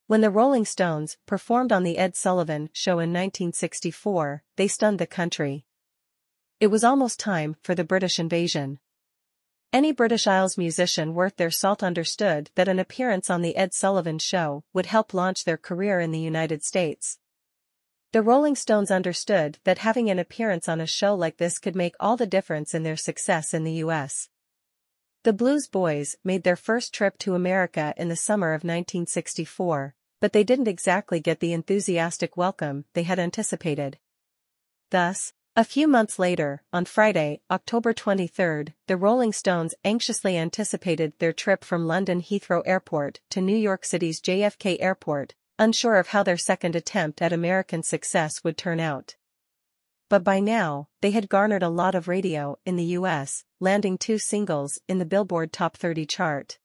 When the Rolling Stones performed on the Ed Sullivan Show in 1964, they stunned the country. It was almost time for the British invasion. Any British Isles musician worth their salt understood that an appearance on the Ed Sullivan Show would help launch their career in the United States. The Rolling Stones understood that having an appearance on a show like this could make all the difference in their success in the US. The Blues Boys made their first trip to America in the summer of 1964, but they didn't exactly get the enthusiastic welcome they had anticipated. Thus, a few months later, on Friday, October 23, the Rolling Stones anxiously anticipated their trip from London Heathrow Airport to New York City's JFK Airport, unsure of how their second attempt at American success would turn out. But by now, they had garnered a lot of radio in the US, landing 2 singles in the Billboard Top 30 chart.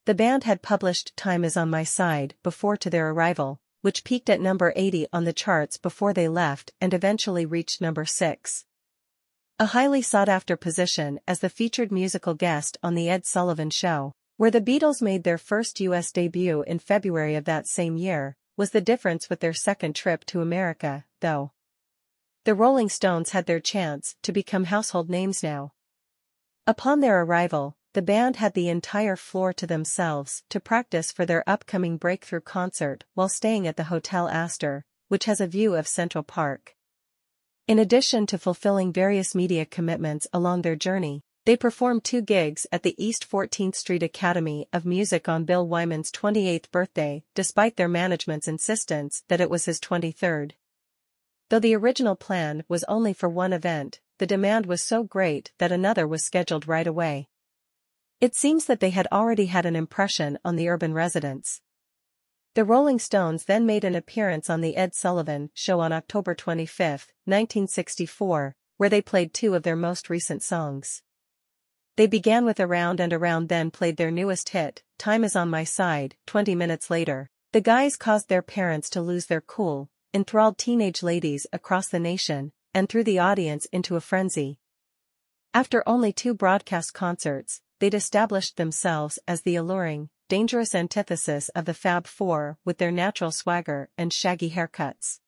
The band had published Time Is On My Side before to their arrival, which peaked at number 80 on the charts before they left and eventually reached number 6. A highly sought-after position as the featured musical guest on the Ed Sullivan Show, where the Beatles made their first US debut in February of that same year, was the difference with their second trip to America, though. The Rolling Stones had their chance to become household names now. Upon their arrival, the band had the entire floor to themselves to practice for their upcoming breakthrough concert while staying at the Hotel Astor, which has a view of Central Park. In addition to fulfilling various media commitments along their journey, they performed 2 gigs at the East 14th Street Academy of Music on Bill Wyman's 28th birthday, despite their management's insistence that it was his 23rd. Though the original plan was only for one event, the demand was so great that another was scheduled right away. It seems that they had already had an impression on the urban residents. The Rolling Stones then made an appearance on the Ed Sullivan Show on October 25, 1964, where they played 2 of their most recent songs. They began with Around and Around, then played their newest hit, Time Is On My Side. 20 minutes later, the guys caused their parents to lose their cool, enthralled teenage ladies across the nation, and threw the audience into a frenzy. After only 2 broadcast concerts, they'd established themselves as the alluring, dangerous antithesis of the Fab Four with their natural swagger and shaggy haircuts.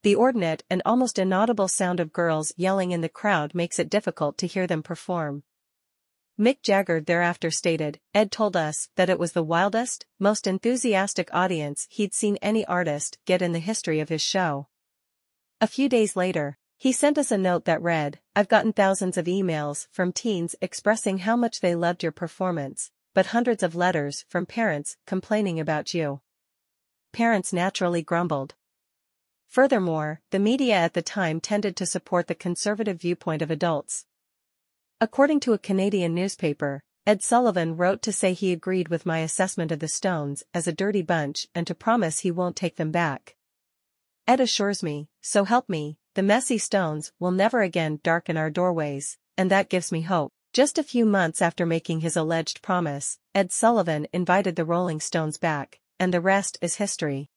The ordinate and almost inaudible sound of girls yelling in the crowd makes it difficult to hear them perform. Mick Jagger thereafter stated, "Ed told us that it was the wildest, most enthusiastic audience he'd seen any artist get in the history of his show." A few days later, he sent us a note that read, "I've gotten thousands of emails from teens expressing how much they loved your performance, but hundreds of letters from parents complaining about you." Parents naturally grumbled. Furthermore, the media at the time tended to support the conservative viewpoint of adults. According to a Canadian newspaper, Ed Sullivan wrote to say he agreed with my assessment of the Stones as a dirty bunch and to promise he won't take them back. Ed assures me, so help me, the messy Stones will never again darken our doorways, and that gives me hope. Just a few months after making his alleged promise, Ed Sullivan invited the Rolling Stones back, and the rest is history.